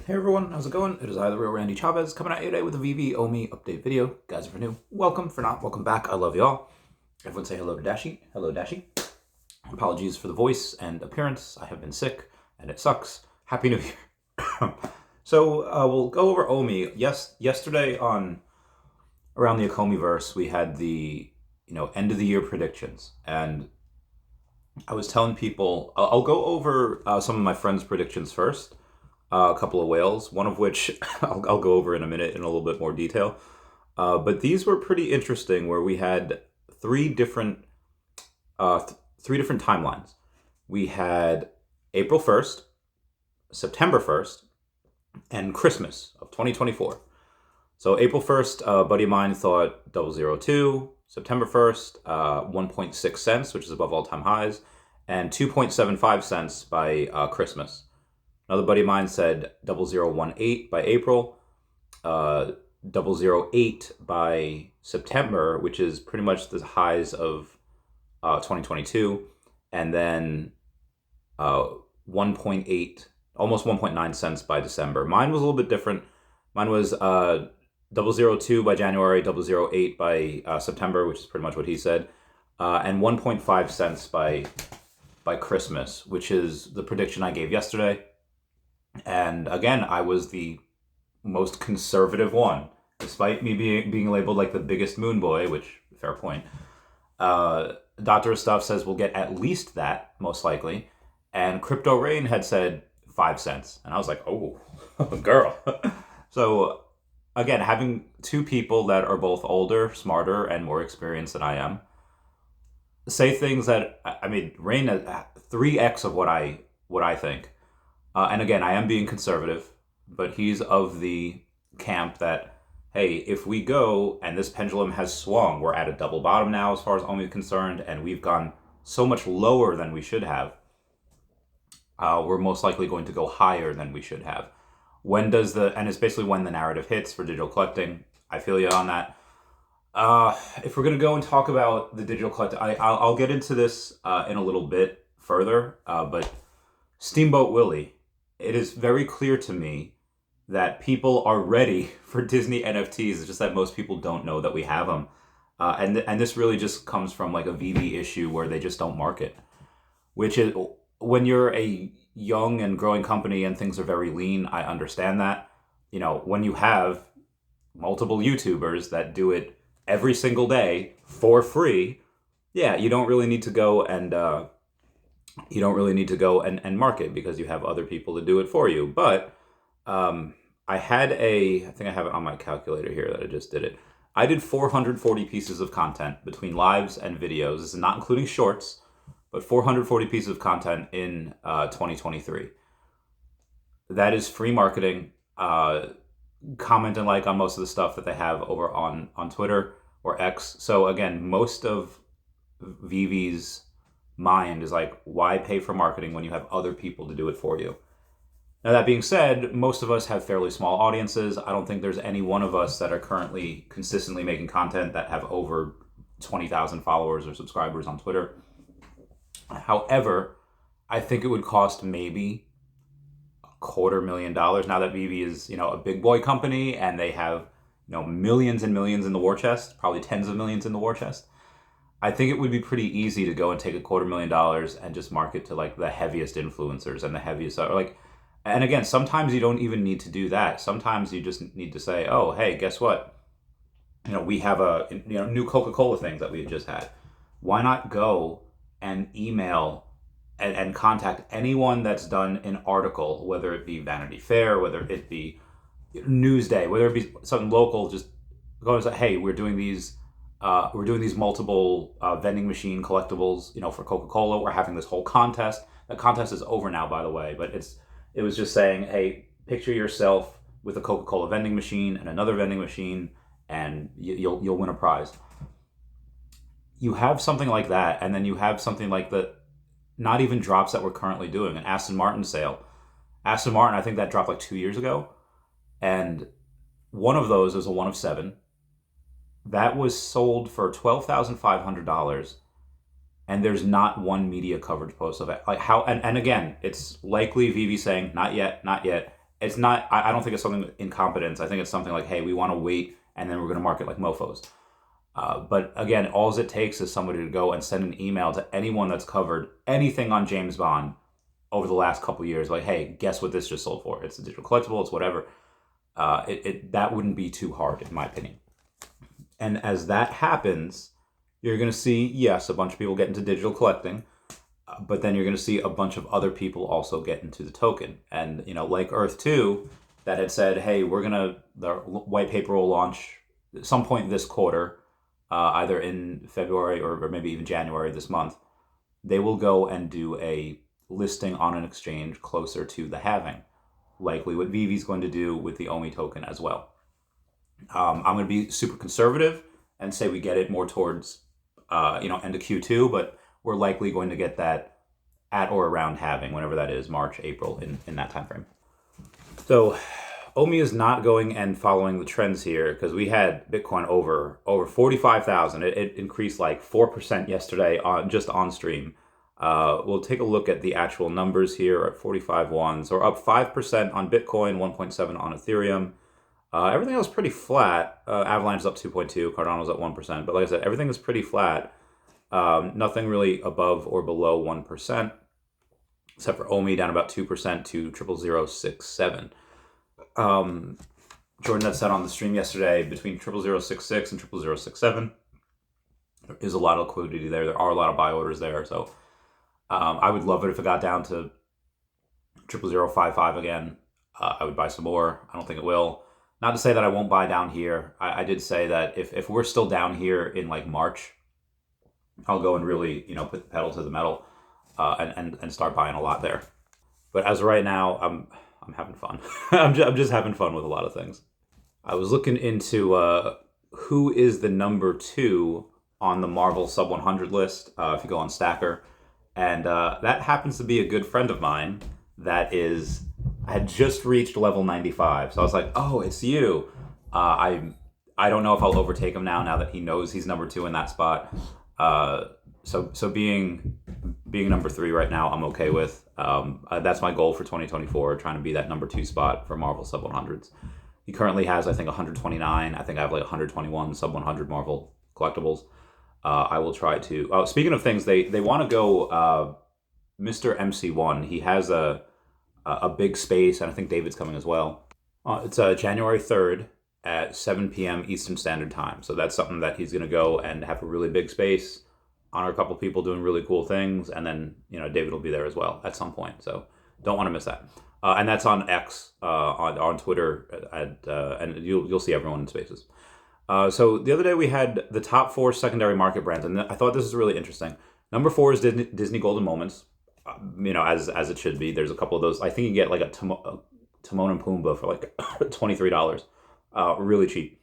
Hey everyone, how's it going? It is I, the real Randy Chavez, coming at you today with a VeVe OMI update video. Guys, if you're new, welcome. For not, welcome back. I love y'all. Everyone say hello to Dashi. Hello, Dashi. Apologies for the voice and appearance. I have been sick, and it sucks. Happy New Year. So we'll go over OMI. Yesterday on around the Akomiverse, we had the end of the year predictions, and I was telling people I'll go over some of my friends' predictions first. A couple of whales, one of which I'll go over in a minute in a little bit more detail. But these were pretty interesting, where we had three different timelines. We had April 1st, September 1st, and Christmas of 2024. So April 1st, a buddy of mine thought 002. September 1st, 1.6 cents, which is above all-time highs, and 2.75 cents by Christmas. Another buddy of mine said 0018 by April, 008 by September, which is pretty much the highs of 2022, and then 1.8, almost 1.9 cents by December. Mine was a little bit different. Mine was 002 by January, 008 by September, which is pretty much what he said, and 1.5 cents by Christmas, which is the prediction I gave yesterday. And again, I was the most conservative one, despite me being labeled like the biggest moon boy, which, fair point. Dr. Stuff says we'll get at least that, most likely. And Crypto Rain had said 5 cents. And I was like, oh, girl. So, again, having two people that are both older, smarter, and more experienced than I am, say things that, Rain 3x of what I think. And again, I am being conservative, but he's of the camp that, hey, if we go and this pendulum has swung, we're at a double bottom now as far as OMI is concerned, and we've gone so much lower than we should have, we're most likely going to go higher than we should have. And it's basically when the narrative hits for digital collecting. I feel you on that. If we're going to go and talk about the digital collecting, I'll get into this in a little bit further, but Steamboat Willie, it is very clear to me that people are ready for Disney NFTs. It's just that most people don't know that we have them. And this really just comes from like a VeVe issue where they just don't market. Which is, when you're a young and growing company and things are very lean, I understand that. When you have multiple YouTubers that do it every single day for free, yeah, you don't really need to go and and market, because you have other people to do it for you. But I think I have it on my calculator here that I just did it. I did 440 pieces of content between lives and videos. This is not including shorts, but 440 pieces of content in 2023. That is free marketing. Comment and like on most of the stuff that they have over on Twitter or X. So again, most of VeVe's mind is like, why pay for marketing when you have other people to do it for you? Now, that being said, most of us have fairly small audiences. I don't think there's any one of us that are currently consistently making content that have over 20,000 followers or subscribers on Twitter. However, I think it would cost maybe $250,000 now that VeVe is, a big boy company and they have, millions and millions in the war chest, probably tens of millions in the war chest. I think it would be pretty easy to go and take $250,000 and just market to like the heaviest influencers and the heaviest, and again, sometimes you don't even need to do that. Sometimes you just need to say, oh, hey, guess what? We have a new Coca-Cola thing that we just had. Why not go and email and contact anyone that's done an article, whether it be Vanity Fair, whether it be Newsday, whether it be something local, just go and say, hey, we're doing these multiple vending machine collectibles, for Coca-Cola. We're having this whole contest. The contest is over now, by the way, but it was just saying, hey, picture yourself with a Coca-Cola vending machine and another vending machine, and you'll win a prize. You have something like that, and then you have something like the not even drops that we're currently doing, an Aston Martin sale. Aston Martin, I think that dropped like 2 years ago, and one of those is a 1 of 7. That was sold for $12,500, and there's not one media coverage post of it. Like how, and again, it's likely VeVe saying, not yet, it's not. I don't think it's something incompetence. I think it's something like, hey, we want to wait, and then we're going to market like mofo's. But again, all it takes is somebody to go and send an email to anyone that's covered anything on James Bond over the last couple of years, like, hey, guess what this just sold for? It's a digital collectible, it's whatever. That wouldn't be too hard, in my opinion. And as that happens, you're going to see, yes, a bunch of people get into digital collecting, but then you're going to see a bunch of other people also get into the token. And, like Earth 2, that had said, hey, the white paper will launch at some point this quarter, either in February or maybe even January this month. They will go and do a listing on an exchange closer to the halving, likely what VeVe is going to do with the OMI token as well. I'm going to be super conservative and say we get it more towards end of Q2, but we're likely going to get that at or around halving, whenever that is, March, April, in that time frame. So OMI is not going and following the trends here, because we had Bitcoin over 45,000. It increased like 4% yesterday just on stream. We'll take a look at the actual numbers here at 45.1. So we're up 5% on Bitcoin, 1.7 on Ethereum. Everything else pretty flat. Avalanche is up 2.2, Cardano's up 1%. But like I said, everything is pretty flat. Nothing really above or below 1%, except for OMI down about 2% to 0.0067. Jordan had said on the stream yesterday, between 0.0066 and 0.0067, there is a lot of liquidity there. There are a lot of buy orders there. So I would love it if it got down to 0.0055 again. I would buy some more. I don't think it will. Not to say that I won't buy down here. I did say that if we're still down here in like March, I'll go and really, put the pedal to the metal and start buying a lot there. But as of right now, I'm having fun. I'm just having fun with a lot of things. I was looking into who is the number 2 on the Marvel sub 100 list, if you go on Stacker. And that happens to be a good friend of mine that had just reached level 95. So I was like, oh, it's you. I don't know if I'll overtake him now that he knows he's number 2 in that spot. So being number 3 right now, I'm okay with. That's my goal for 2024, trying to be that number 2 spot for Marvel sub 100s. He currently has, I think, 129. I think I have like 121 sub 100 Marvel collectibles. I will try to. Speaking of things, they want to go Mr. MC1. He has a big space, and I think David's coming as well. It's January 3rd at 7 p.m. Eastern Standard Time. So that's something that he's going to go and have a really big space, honor a couple people doing really cool things, and then David will be there as well at some point. So don't want to miss that. And that's on X, on Twitter, and you'll see everyone in Spaces. So the other day we had the top 4 secondary market brands, and I thought this was really interesting. Number 4 is Disney Golden Moments, as it should be. There's a couple of those. I think you get like a Timon and Pumbaa for like $23, really cheap.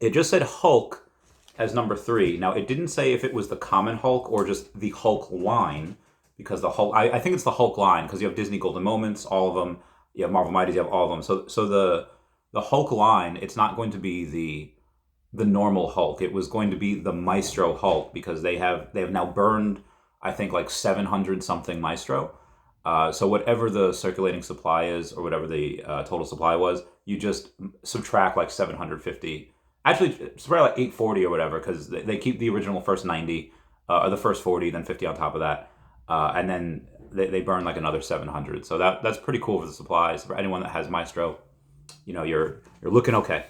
It just said Hulk as number 3. Now it didn't say if it was the common Hulk or just the Hulk line, because the Hulk, I think it's the Hulk line, because you have Disney Golden Moments, all of them. You have Marvel Mighties, you have all of them. So the Hulk line, it's not going to be the normal Hulk. It was going to be the Maestro Hulk, because they have now burned, I think, like 700 something Maestro. So whatever the circulating supply is, or whatever the total supply was, you just subtract like 750. Actually, it's probably like 840 or whatever, because they keep the original first 90, or the first 40, then 50 on top of that. And then they burn like another 700. So that's pretty cool for the supplies. For anyone that has Maestro, you're looking okay.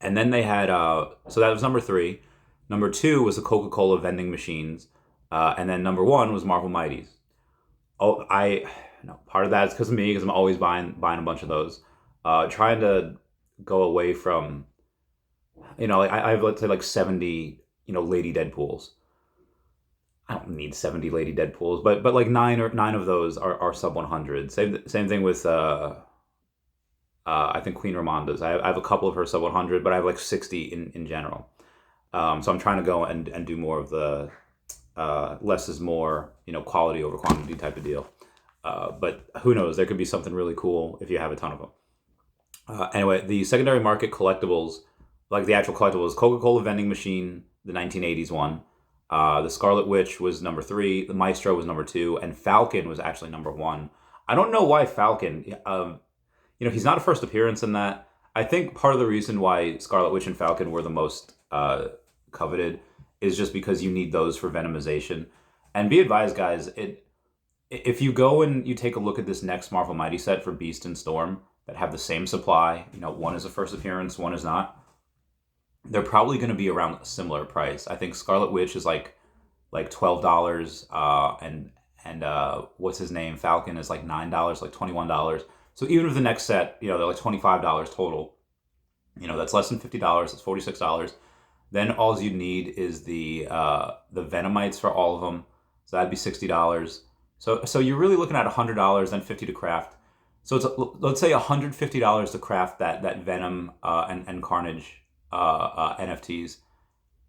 And then they had, so that was number 3. Number 2 was the Coca-Cola vending machines. And then number 1 was Marvel Mighties. Oh, part of that is because of me, because I'm always buying a bunch of those. Trying to go away from, I have, let's say, like 70, Lady Deadpools. I don't need 70 Lady Deadpools, but like nine of those are sub 100. Same thing with I think Queen Ramonda's. I have a couple of her sub 100, but I have like 60 in general. So I'm trying to go and do more of the less is more, quality over quantity type of deal. But who knows? There could be something really cool if you have a ton of them. Anyway, the secondary market collectibles, like the actual collectibles, Coca-Cola vending machine, the 1980s one. The Scarlet Witch was number 3. The Maestro was number 2. And Falcon was actually number 1. I don't know why Falcon. he's not a first appearance in that. I think part of the reason why Scarlet Witch and Falcon were the most coveted is just because you need those for venomization. And be advised, guys, if you go and you take a look at this next Marvel Mighty set for Beast and Storm that have the same supply, one is a first appearance, one is not, they're probably going to be around a similar price. I think Scarlet Witch is like $12, and what's his name, Falcon is like $9, like $21. So even if the next set, they're like $25 total, that's less than $50. It's $46. Then all you need is the Venomites for all of them. So that'd be $60. So you're really looking at $100, then $50 to craft. So it's let's say $150 to craft that Venom and Carnage NFTs,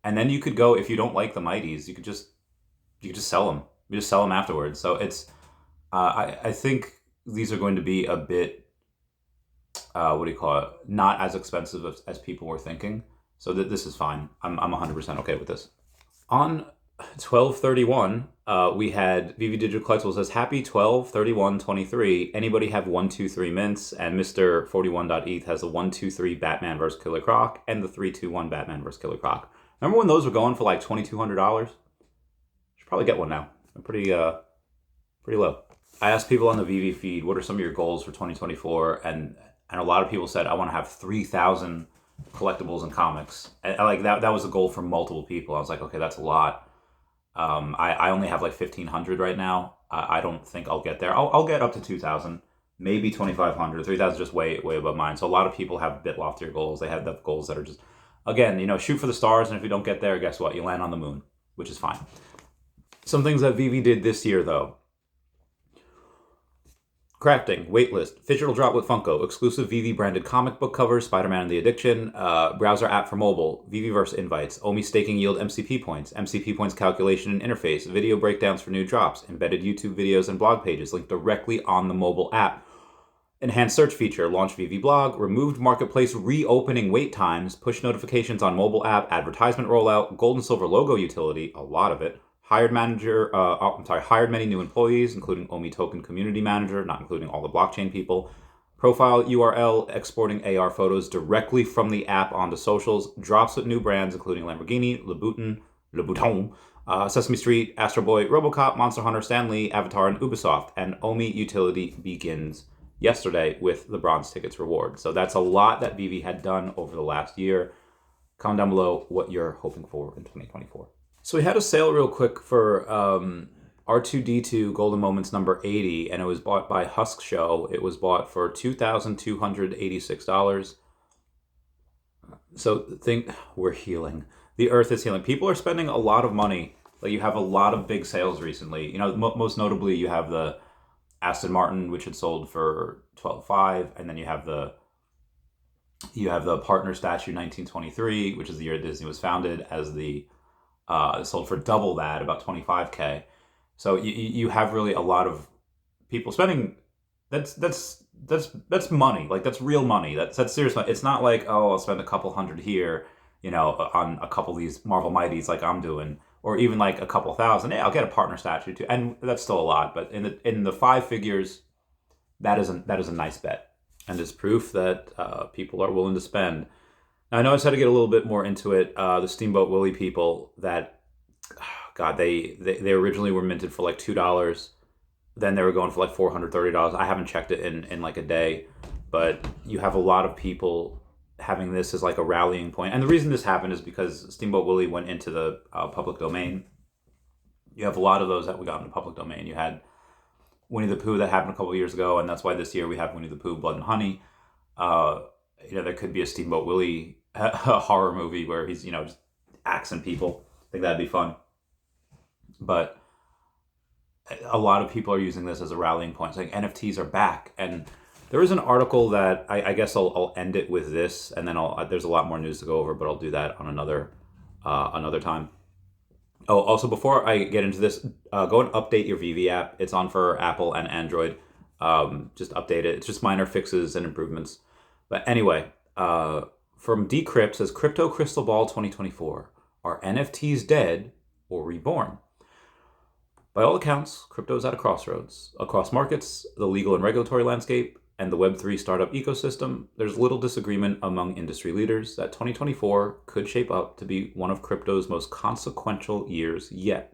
and then you could go, if you don't like the Mighties, you could just sell them. You just sell them afterwards. So it's I think these are going to be a bit not as expensive as people were thinking. So this is fine. I'm 100% okay with this. On 12/31, we had VeVe Digital Collectibles says, happy 12/31/23. Anybody have 123 mints? And Mr. 41.eth has the 123 Batman vs. Killer Croc and the 321 Batman vs. Killer Croc. Remember when those were going for like $2,200? Should probably get one now. They're pretty low. I asked people on the VeVe feed, what are some of your goals for 2024? And a lot of people said, I want to have 3,000 collectibles and comics. And like that was a goal for multiple people. I was like, okay, that's a lot. I only have like 1,500 right now. I don't think I'll get there. I'll get up to 2,000, maybe 2,500. 3,000 just way above mine. So a lot of people have a bit loftier goals. They have the goals that are just, again, shoot for the stars. And if you don't get there, guess what? You land on the moon, which is fine. Some things that VeVe did this year, though. Crafting, waitlist, digital drop with Funko, exclusive VeVe branded comic book covers, Spider-Man and the Addiction, browser app for mobile, VeVeverse invites, OMI staking yield MCP points calculation and interface, video breakdowns for new drops, embedded YouTube videos and blog pages linked directly on the mobile app, enhanced search feature, launched VeVe blog, removed marketplace reopening wait times, push notifications on mobile app, advertisement rollout, gold and silver logo utility, a lot of it, hired many new employees, including OMI token community manager, not including all the blockchain people. Profile URL, exporting AR photos directly from the app onto socials. Drops with new brands, including Lamborghini, Louboutin, Sesame Street, Astro Boy, RoboCop, Monster Hunter, Stan Lee, Avatar, and Ubisoft. And OMI utility begins yesterday with the bronze tickets reward. So that's a lot that VeVe had done over the last year. Comment down below what you're hoping for in 2024. So we had a sale real quick for R2-D2 Golden Moments number 80, and it was bought by Husk Show. It was bought for $2,286. So we're healing. The earth is healing. People are spending a lot of money. Like, you have a lot of big sales recently. Most notably, you have the Aston Martin, which had sold for $12,500, and then you have the partner statue 1923, which is the year Disney was founded, as the sold for double that, about $25,000. So you have really a lot of people spending. That's money. Like, that's real money. That's serious money. It's not like, oh, I'll spend a couple hundred here, on a couple of these Marvel Mighties like I'm doing, or even like a couple thousand. Hey, I'll get a partner statue too, and that's still a lot. But in the five figures, that is a nice bet, and it's proof that people are willing to spend. Now, I know I just had to get a little bit more into it. The Steamboat Willie people, that, God, they originally were minted for like $2. Then they were going for like $430. I haven't checked it in like a day, but you have a lot of people having this as like a rallying point. And the reason this happened is because Steamboat Willie went into the public domain. You have a lot of those that we got in the public domain. You had Winnie the Pooh that happened a couple of years ago, and that's why this year we have Winnie the Pooh Blood and Honey. There could be a Steamboat Willie horror movie where he's, just axing people. I think that'd be fun. But a lot of people are using this as a rallying point, saying NFTs are back. And there is an article that I guess I'll end it with this, and then there's a lot more news to go over, but I'll do that on another time. Oh, also, before I get into this, go and update your VeVe app. It's on for Apple and Android. Just update it. It's just minor fixes and improvements. But anyway, from Decrypt says, Crypto Crystal Ball 2024. Are NFTs dead or reborn? By all accounts, crypto is at a crossroads. Across markets, the legal and regulatory landscape, and the Web3 startup ecosystem, there's little disagreement among industry leaders that 2024 could shape up to be one of crypto's most consequential years yet.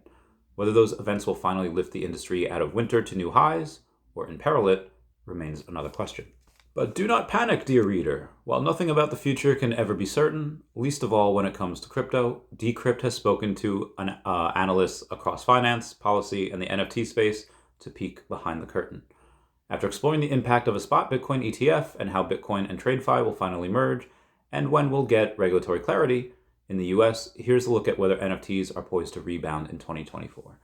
Whether those events will finally lift the industry out of winter to new highs or imperil it remains another question. But do not panic, dear reader. While nothing about the future can ever be certain, least of all when it comes to crypto, Decrypt has spoken to analysts across finance, policy, and the NFT space to peek behind the curtain. After exploring the impact of a spot Bitcoin ETF and how Bitcoin and TradeFi will finally merge, and when we'll get regulatory clarity in the US, here's a look at whether NFTs are poised to rebound in 2024.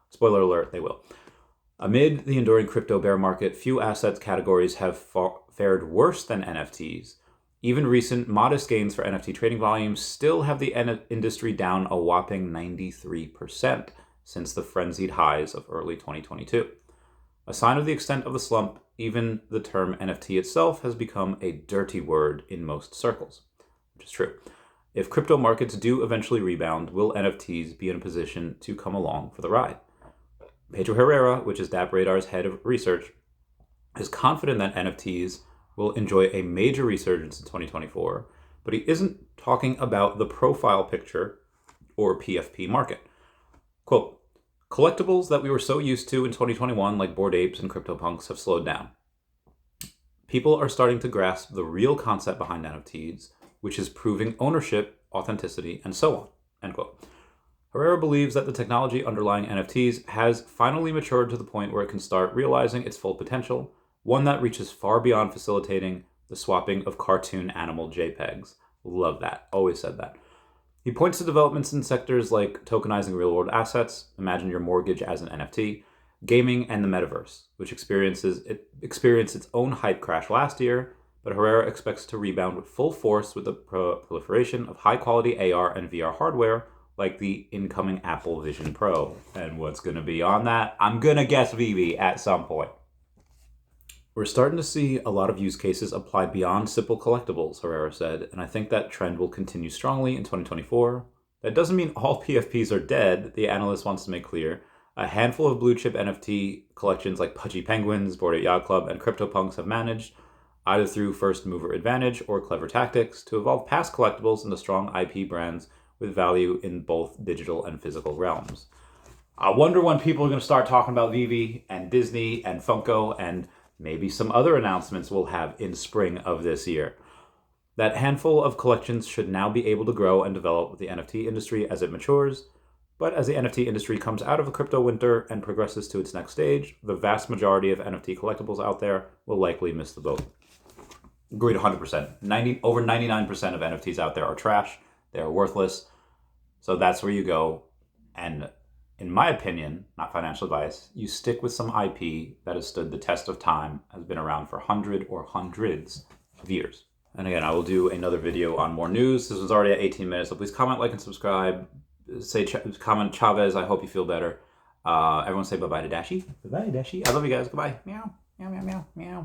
Spoiler alert, they will. Amid the enduring crypto bear market, few asset categories have fared worse than NFTs. Even recent modest gains for NFT trading volumes still have the industry down a whopping 93% since the frenzied highs of early 2022. A sign of the extent of the slump, even the term NFT itself has become a dirty word in most circles, which is true. If crypto markets do eventually rebound, will NFTs be in a position to come along for the ride? Pedro Herrera, which is DappRadar's head of research, is confident that NFTs will enjoy a major resurgence in 2024, but he isn't talking about the profile picture or PFP market. Quote, collectibles that we were so used to in 2021, like Bored Apes and CryptoPunks, have slowed down. People are starting to grasp the real concept behind NFTs, which is proving ownership, authenticity, and so on, end quote. Herrera believes that the technology underlying NFTs has finally matured to the point where it can start realizing its full potential, one that reaches far beyond facilitating the swapping of cartoon animal JPEGs. Love that. Always said that. He points to developments in sectors like tokenizing real-world assets, imagine your mortgage as an NFT, gaming, and the metaverse, which experienced its own hype crash last year, but Herrera expects to rebound with full force with the proliferation of high-quality AR and VR hardware like the incoming Apple Vision Pro. And what's going to be on that? I'm going to guess VeVe at some point. We're starting to see a lot of use cases apply beyond simple collectibles, Herrera said, and I think that trend will continue strongly in 2024. That doesn't mean all PFPs are dead, the analyst wants to make clear. A handful of blue-chip NFT collections like Pudgy Penguins, Bored Ape Yacht Club, and CryptoPunks have managed, either through first-mover advantage or clever tactics, to evolve past collectibles into strong IP brands with value in both digital and physical realms. I wonder when people are going to start talking about VeVe and Disney and Funko and maybe some other announcements we'll have in spring of this year. That handful of collections should now be able to grow and develop with the NFT industry as it matures, but as the NFT industry comes out of a crypto winter and progresses to its next stage, the vast majority of NFT collectibles out there will likely miss the boat. Agreed 100%. Over 99% of NFTs out there are trash. They are worthless. So that's where you go. And in my opinion, not financial advice, you stick with some IP that has stood the test of time, has been around for hundreds of years. And again, I will do another video on more news. This was already at 18 minutes, so please comment, like, and subscribe. Comment Chavez, I hope you feel better. Everyone say bye-bye to Dashi. Bye-bye, Dashi. I love you guys. Goodbye. Meow, meow, meow, meow, meow.